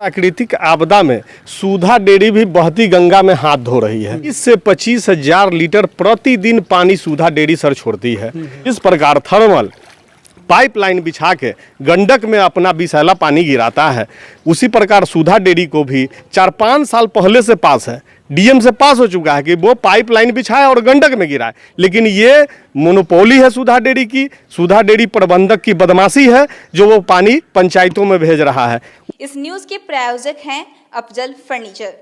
प्राकृतिक आपदा में सुधा डेयरी भी बहती गंगा में हाथ धो रही है। इससे 25,000 लीटर प्रतिदिन पानी सुधा डेयरी सर छोड़ती है। इस प्रकार थर्मल पाइपलाइन बिछा के गंडक में अपना विषैला पानी गिराता है। उसी प्रकार सुधा डेयरी को भी 4-5 साल पहले से पास है, डीएम से पास हो चुका है कि वो पाइपलाइन बिछाए और गंडक में गिराए, लेकिन ये मोनोपोली है सुधा डेयरी की। सुधा डेयरी प्रबंधक की बदमाशी है जो वो पानी पंचायतों में भेज रहा है। इस न्यूज के प्रायोजक हैं अफजल फर्नीचर।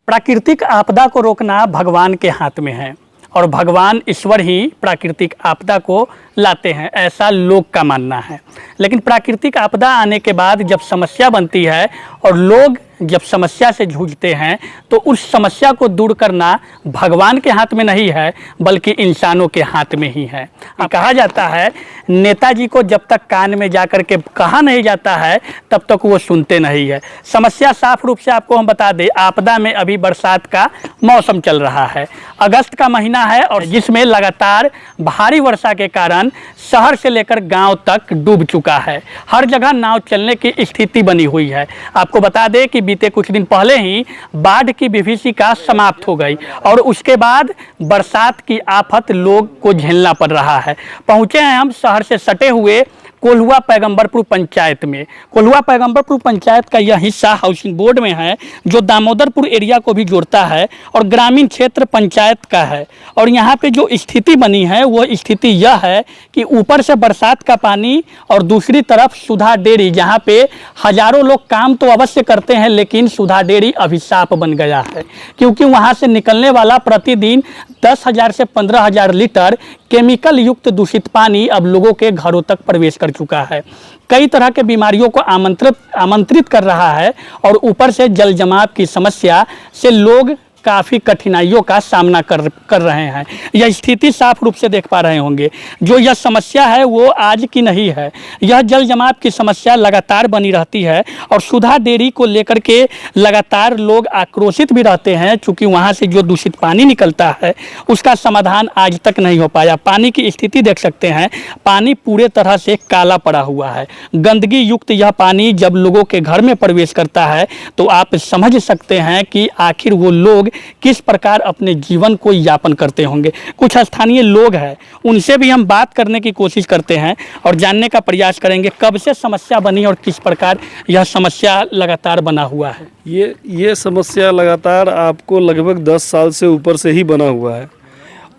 प्राकृतिक आपदा को रोकना भगवान के हाथ में है और भगवान ईश्वर ही प्राकृतिक आपदा को लाते हैं, ऐसा लोग का मानना है। लेकिन प्राकृतिक आपदा आने के बाद जब समस्या बनती है और लोग जब समस्या से जूझते हैं तो उस समस्या को दूर करना भगवान के हाथ में नहीं है बल्कि इंसानों के हाथ में ही है। कहा जाता है नेताजी को जब तक कान में जाकर के कहा नहीं जाता है तब तक वो सुनते नहीं है। समस्या साफ रूप से आपको हम बता दें, आपदा में अभी बरसात का मौसम चल रहा है, अगस्त का महीना है और जिसमें लगातार भारी वर्षा के कारण शहर से लेकर गांव तक डूब चुका है। हर जगह नाव चलने की स्थिति बनी हुई है। आपको बता दें कि बीते कुछ दिन पहले ही बाढ़ की विभीषिका समाप्त हो गई और उसके बाद बरसात की आफत लोग को झेलना पड़ रहा है। पहुंचे हैं हम शहर से सटे हुए कोल्हुआ पैगंबरपुर पंचायत में। कोल्हुआ पैगंबरपुर पंचायत का यह हिस्सा हाउसिंग बोर्ड में है जो दामोदरपुर एरिया को भी जोड़ता है और ग्रामीण क्षेत्र पंचायत का है। और यहाँ पे जो स्थिति बनी है वो स्थिति यह है कि ऊपर से बरसात का पानी और दूसरी तरफ सुधा डेयरी, जहाँ पे हजारों लोग काम तो अवश्य करते हैं लेकिन सुधा डेयरी अभिशाप बन गया है, क्योंकि वहाँ से निकलने वाला प्रतिदिन 10,000 से 15,000 लीटर केमिकल युक्त दूषित पानी अब लोगों के घरों तक प्रवेश कर चुका है। कई तरह के बीमारियों को आमंत्रित कर रहा है और ऊपर से जल जमाव की समस्या से लोग काफ़ी कठिनाइयों का सामना कर रहे हैं। यह स्थिति साफ रूप से देख पा रहे होंगे। जो यह समस्या है वो आज की नहीं है, यह जल जमाव की समस्या लगातार बनी रहती है और सुधा डेयरी को लेकर के लगातार लोग आक्रोशित भी रहते हैं, चूँकि वहाँ से जो दूषित पानी निकलता है उसका समाधान आज तक नहीं हो पाया। पानी की स्थिति देख सकते हैं, पानी पूरे तरह से काला पड़ा हुआ है। गंदगी युक्त यह पानी जब लोगों के घर में प्रवेश करता है तो आप समझ सकते हैं कि आखिर वो लोग किस प्रकार अपने जीवन को यापन करते होंगे। कुछ स्थानीय लोग हैं, उनसे भी हम बात करने की कोशिश करते हैं और जानने का प्रयास करेंगे कब से समस्या बनी और किस प्रकार यह समस्या लगातार बना हुआ है। ये समस्या लगातार आपको लगभग 10 साल से ऊपर से ही बना हुआ है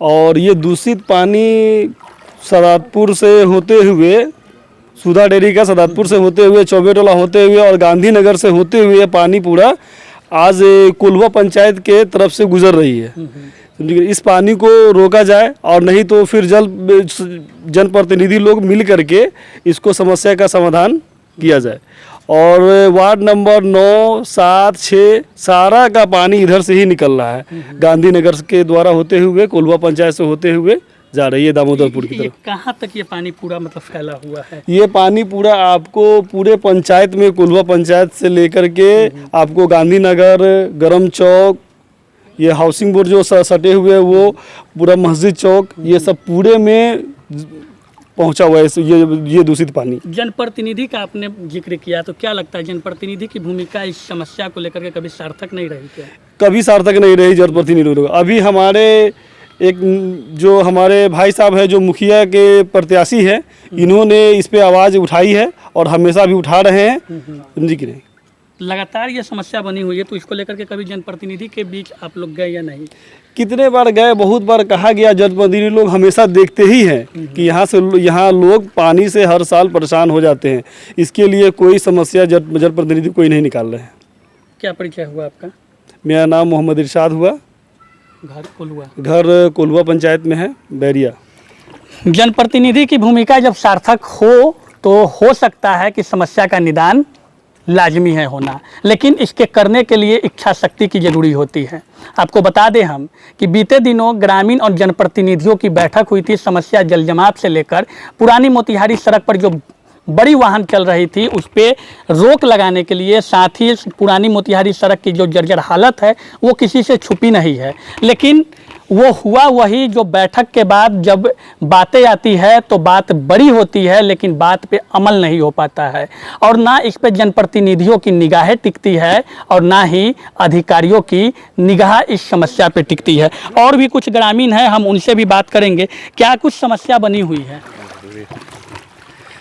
और ये दूषित पानी सदातपुर से होते हुए, सुधा डेयरी का सदातपुर से होते हुए, चौबेटोला होते हुए और गांधीनगर से होते हुए पानी पूरा आज कोल्हुआ पंचायत के तरफ से गुजर रही है। इस पानी को रोका जाए और नहीं तो फिर जनप्रतिनिधि लोग मिल करके इसको समस्या का समाधान किया जाए। और वार्ड नंबर 9, 7, 6 सारा का पानी इधर से ही निकल रहा है, गांधीनगर के द्वारा होते हुए कोल्हुआ पंचायत से होते हुए जा रही है दामोदरपुर की तरफ। कहाँ तक ये पानी पूरा मतलब फैला हुआ है? ये पानी पूरा आपको पूरे पंचायत में, कोल्हुआ पंचायत से लेकर के आपको गांधीनगर, गरम चौक, ये हाउसिंग बोर्ड जो सटे हुए वो पूरा मस्जिद चौक, ये सब पूरे में पहुंचा हुआ है ये दूषित पानी। जनप्रतिनिधि का आपने जिक्र किया, तो क्या लगता है जनप्रतिनिधि की भूमिका इस समस्या को लेकर के कभी सार्थक नहीं रही क्या? कभी सार्थक नहीं रही जनप्रतिनिधि। अभी हमारे एक जो हमारे भाई साहब है जो मुखिया के प्रत्याशी हैं, इन्होंने इस पे आवाज़ उठाई है और हमेशा भी उठा रहे हैं। समझी कि नहीं? लगातार ये समस्या बनी हुई है, तो इसको लेकर के कभी जनप्रतिनिधि के बीच आप लोग गए या नहीं? कितने बार गए, बहुत बार कहा गया। जनप्रतिनिधि लोग हमेशा देखते ही हैं कि यहाँ लोग पानी से हर साल परेशान हो जाते हैं। इसके लिए कोई समस्या जनप्रतिनिधि कोई नहीं निकाल रहे हैं। क्या परिचय हुआ आपका? मेरा नाम मोहम्मद इरशाद हुआ। घर कोल्हुआ पंचायत में है, बैरिया। जनप्रतिनिधि की भूमिका जब सार्थक हो तो हो सकता है कि समस्या का निदान लाजमी है होना, लेकिन इसके करने के लिए इच्छा शक्ति की जरूरी होती है। आपको बता दें हम कि बीते दिनों ग्रामीण और जनप्रतिनिधियों की बैठक हुई थी। समस्या जल जमाव से लेकर पुरानी मोतिहारी सड़क पर जो बड़ी वाहन चल रही थी उस पर रोक लगाने के लिए, साथ ही पुरानी मोतिहारी सड़क की जो जर्जर हालत है वो किसी से छुपी नहीं है, लेकिन वो हुआ वही जो बैठक के बाद जब बातें आती है तो बात बड़ी होती है, लेकिन बात पे अमल नहीं हो पाता है, और ना इस पे जनप्रतिनिधियों की निगाहें टिकती है और ना ही अधिकारियों की निगाह इस समस्या पे टिकती है। और भी कुछ ग्रामीण हैं, हम उनसे भी बात करेंगे। क्या कुछ समस्या बनी हुई है?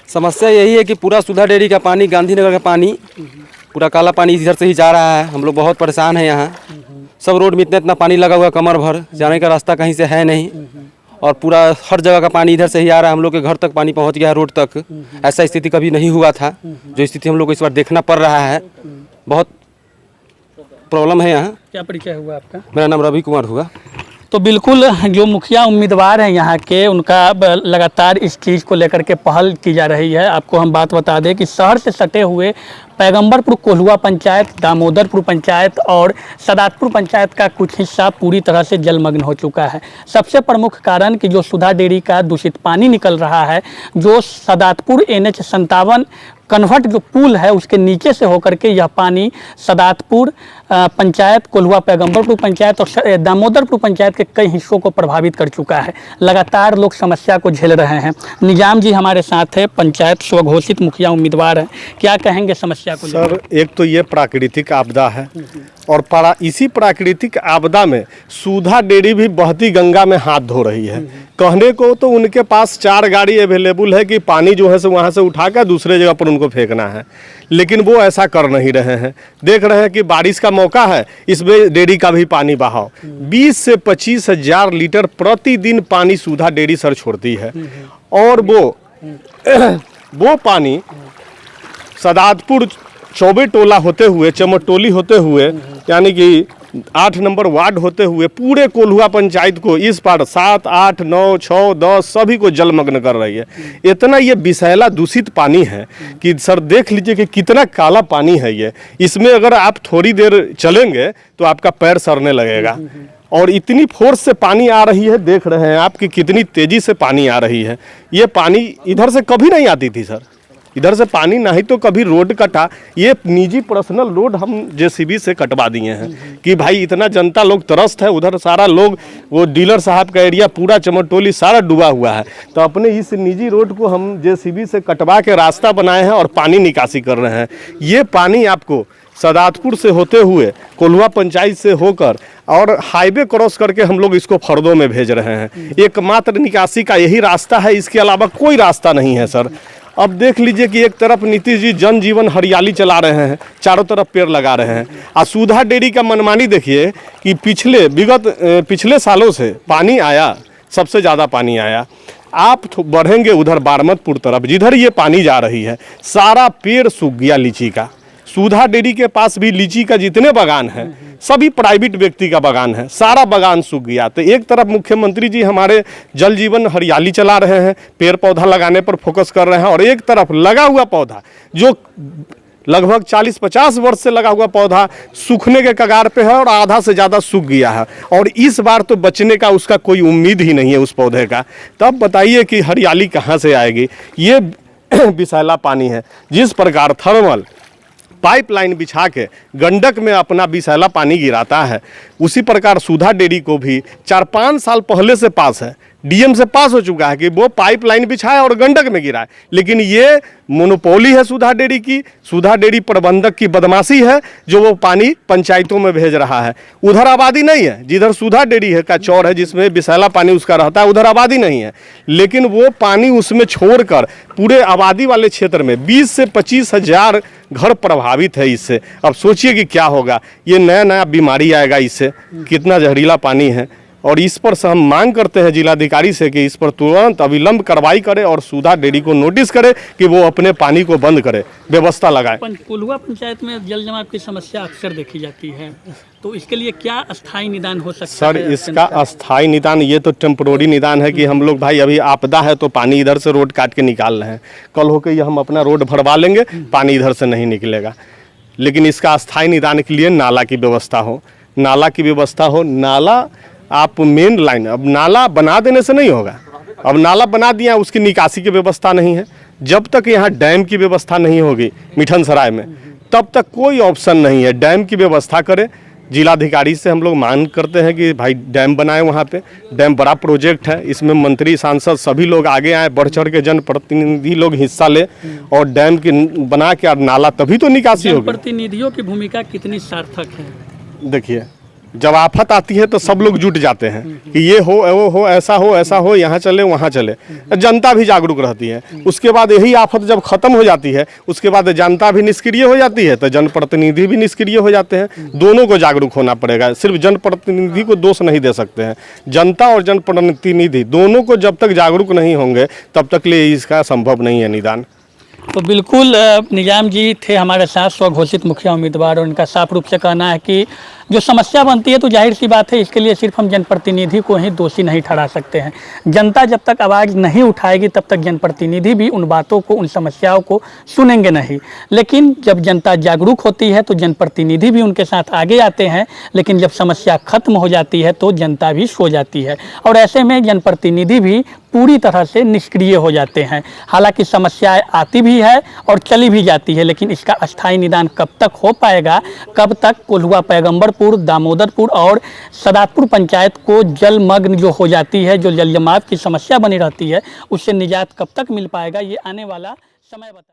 समस्या यही है कि पूरा सुधा डेयरी का पानी, गांधीनगर का पानी, पूरा काला पानी इधर से ही जा रहा है। हम लोग बहुत परेशान हैं यहाँ। सब रोड में इतना पानी लगा हुआ, कमर भर, जाने का रास्ता कहीं से है नहीं, और पूरा हर जगह का पानी इधर से ही आ रहा है। हम लोग के घर तक पानी पहुँच गया है, रोड तक। ऐसा स्थिति कभी नहीं हुआ था, जो स्थिति हम लोग को इस बार देखना पड़ रहा है। बहुत प्रॉब्लम है यहाँ। क्या परिचय हुआ आपका? मेरा नाम रवि कुमार हुआ। तो बिल्कुल जो मुखिया उम्मीदवार हैं यहाँ के, उनका लगातार इस चीज़ को लेकर के पहल की जा रही है। आपको हम बात बता दें कि शहर से सटे हुए पैगंबरपुर कोल्हुआ पंचायत, दामोदरपुर पंचायत और सदातपुर पंचायत का कुछ हिस्सा पूरी तरह से जलमग्न हो चुका है। सबसे प्रमुख कारण कि जो सुधा डेयरी का दूषित पानी निकल रहा है, जो सदातपुर NH 57 कन्वर्ट जो पुल है उसके नीचे से होकर के यह पानी सदातपुर पंचायत, कोल्हुआ पैगंबरपुर पंचायत और दामोदरपुर पंचायत के कई हिस्सों को प्रभावित कर चुका है। लगातार लोग समस्या को झेल रहे हैं। निजाम जी हमारे साथ है, पंचायत स्वघोषित मुखिया उम्मीदवार हैं। क्या कहेंगे समस्या को? सर, एक तो ये प्राकृतिक आपदा है, और इसी प्राकृतिक आपदा में सुधा डेयरी भी बहती गंगा में हाथ धो रही है। कहने को तो उनके पास 4 गाड़ी अवेलेबल है कि पानी जो है से वहाँ से उठाकर दूसरे जगह पर उनको फेंकना है, लेकिन वो ऐसा कर नहीं रहे हैं। देख रहे हैं कि बारिश का मौका है, इसमें डेयरी का भी पानी बहाव 20 से 25 हजार लीटर प्रतिदिन पानी सुधा डेयरी सर छोड़ती है, और वो पानी सदातपुर चौबे टोला होते हुए, चमटोली होते हुए, यानी कि 8 नंबर वार्ड होते हुए पूरे कोल्हुआ पंचायत को इस पार 7, 8, 9, 6, 10 सभी को जलमग्न कर रही है। इतना ये विषैला दूषित पानी है कि सर देख लीजिए कि कितना काला पानी है ये। इसमें अगर आप थोड़ी देर चलेंगे तो आपका पैर सड़ने लगेगा, और इतनी फोर्स से पानी आ रही है। देख रहे हैं आप कि कितनी तेजी से पानी आ रही है। ये पानी इधर से कभी नहीं आती थी सर, इधर से पानी ना ही तो कभी रोड कटा। ये निजी पर्सनल रोड हम JCB से कटवा दिए हैं कि भाई इतना जनता लोग त्रस्त है। उधर सारा लोग, वो डीलर साहब का एरिया पूरा चमटोली सारा डूबा हुआ है, तो अपने इस निजी रोड को हम JCB से कटवा के रास्ता बनाए हैं और पानी निकासी कर रहे हैं। ये पानी आपको सदातपुर से होते हुए, कोल्हुआ पंचायत से होकर और हाईवे क्रॉस करके हम लोग इसको फरदों में भेज रहे हैं। एकमात्र निकासी का यही रास्ता है, इसके अलावा कोई रास्ता नहीं है सर। अब देख लीजिए कि एक तरफ नीतीश जी जन जीवन हरियाली चला रहे हैं, चारों तरफ पेड़ लगा रहे हैं, और सुधा डेयरी का मनमानी देखिए कि पिछले सालों से पानी आया, सबसे ज़्यादा पानी आया। आप बढ़ेंगे उधर बारमतपुर तरफ, जिधर ये पानी जा रही है, सारा पेड़ सूख गया लीची का। सुधा डेयरी के पास भी लीची का जितने बागान है सभी प्राइवेट व्यक्ति का बागान है, सारा बागान सूख गया। तो एक तरफ मुख्यमंत्री जी हमारे जल जीवन हरियाली चला रहे हैं, पेड़ पौधा लगाने पर फोकस कर रहे हैं, और एक तरफ लगा हुआ पौधा जो लगभग 40-50 वर्ष से लगा हुआ पौधा सूखने के कगार पे है और आधा से ज़्यादा सूख गया है, और इस बार तो बचने का उसका कोई उम्मीद ही नहीं है उस पौधे का। तब बताइए कि हरियाली कहाँ से आएगी? ये विषैला पानी है। जिस प्रकार थर्मल पाइपलाइन बिछा के गंडक में अपना विषैला पानी गिराता है, उसी प्रकार सुधा डेयरी को भी 4-5 साल पहले से पास है, DM से पास हो चुका है कि वो पाइपलाइन बिछाए और गंडक में गिराए। लेकिन ये मोनोपोली है सुधा डेयरी की, सुधा डेयरी प्रबंधक की बदमाशी है जो वो पानी पंचायतों में भेज रहा है। उधर आबादी नहीं है, जिधर सुधा डेयरी है का चौर है जिसमें विषैला पानी उसका रहता है, उधर आबादी नहीं है, लेकिन वो पानी उसमें छोड़कर पूरे आबादी वाले क्षेत्र में 20 से 25 हजार घर प्रभावित है इससे। अब सोचिए कि क्या होगा, ये नया बीमारी आएगा इससे, कितना जहरीला पानी है। और इस पर से हम मांग करते हैं जिलाधिकारी से कि इस पर तुरंत अविलंब कार्रवाई करे और सुधा डेयरी को नोटिस करे कि वो अपने पानी को बंद करे, व्यवस्था लगाए। कोल्हुआ पंचायत में जल जमाव की समस्या अक्सर देखी जाती है, तो इसके लिए क्या अस्थायी निदान हो सकता सर है? इसका अस्थायी निदान, ये तो टेम्पोररी निदान है कि हम लोग भाई अभी आपदा है तो पानी इधर से रोड काट के निकाल रहे हैं, कल होकर ये हम अपना रोड भरवा लेंगे, पानी इधर से नहीं निकलेगा। लेकिन इसका अस्थायी निदान के लिए नाला की व्यवस्था हो, नाला आप मेन लाइन, अब नाला बना देने से नहीं होगा। अब नाला बना दिया, उसकी निकासी की व्यवस्था नहीं है। जब तक यहाँ डैम की व्यवस्था नहीं होगी मिठन सराय में, तब तक कोई ऑप्शन नहीं है। डैम की व्यवस्था करें, जिलाधिकारी से हम लोग मांग करते हैं कि भाई डैम बनाए वहाँ पे। डैम बड़ा प्रोजेक्ट है, इसमें मंत्री सांसद सभी लोग आगे आए, बढ़ चढ़ के जनप्रतिनिधि लोग हिस्सा ले और डैम की बना के और नाला तभी तो निकासी होगी। प्रतिनिधियों की भूमिका कितनी सार्थक है? देखिए, जब आफत आती है तो सब लोग जुट जाते हैं कि ये हो वो हो, ऐसा हो, यहाँ चले वहाँ चले। जनता भी जागरूक रहती है। उसके बाद यही आफत जब खत्म हो जाती है, उसके बाद जनता भी निष्क्रिय हो जाती है तो जनप्रतिनिधि भी निष्क्रिय हो जाते हैं। दोनों को जागरूक होना पड़ेगा, सिर्फ जनप्रतिनिधि को दोष नहीं दे सकते हैं। जनता और जनप्रतिनिधि दोनों को जब तक जागरूक नहीं होंगे तब तक लिए इसका संभव नहीं है निदान। तो बिल्कुल निजाम जी थे हमारे साथ, स्वघोषित मुखिया उम्मीदवार, और उनका साफ रूप से कहना है कि जो समस्या बनती है तो जाहिर सी बात है इसके लिए सिर्फ हम जनप्रतिनिधि को ही दोषी नहीं ठहरा सकते हैं। जनता जब तक आवाज़ नहीं उठाएगी तब तक जनप्रतिनिधि भी उन बातों को, उन समस्याओं को सुनेंगे नहीं। लेकिन जब जनता जागरूक होती है तो जनप्रतिनिधि भी उनके साथ आगे आते हैं, लेकिन जब समस्या खत्म हो जाती है तो जनता भी सो जाती है और ऐसे में जनप्रतिनिधि भी पूरी तरह से निष्क्रिय हो जाते हैं। हालांकि समस्याएं आती भी है और चली भी जाती है, लेकिन इसका अस्थायी निदान कब तक हो पाएगा, कब तक कोल्हुआ, पैगंबरपुर, दामोदरपुर और सदातपुर पंचायत को जलमग्न जो हो जाती है, जो जल जमाव की समस्या बनी रहती है, उससे निजात कब तक मिल पाएगा, ये आने वाला समय बता।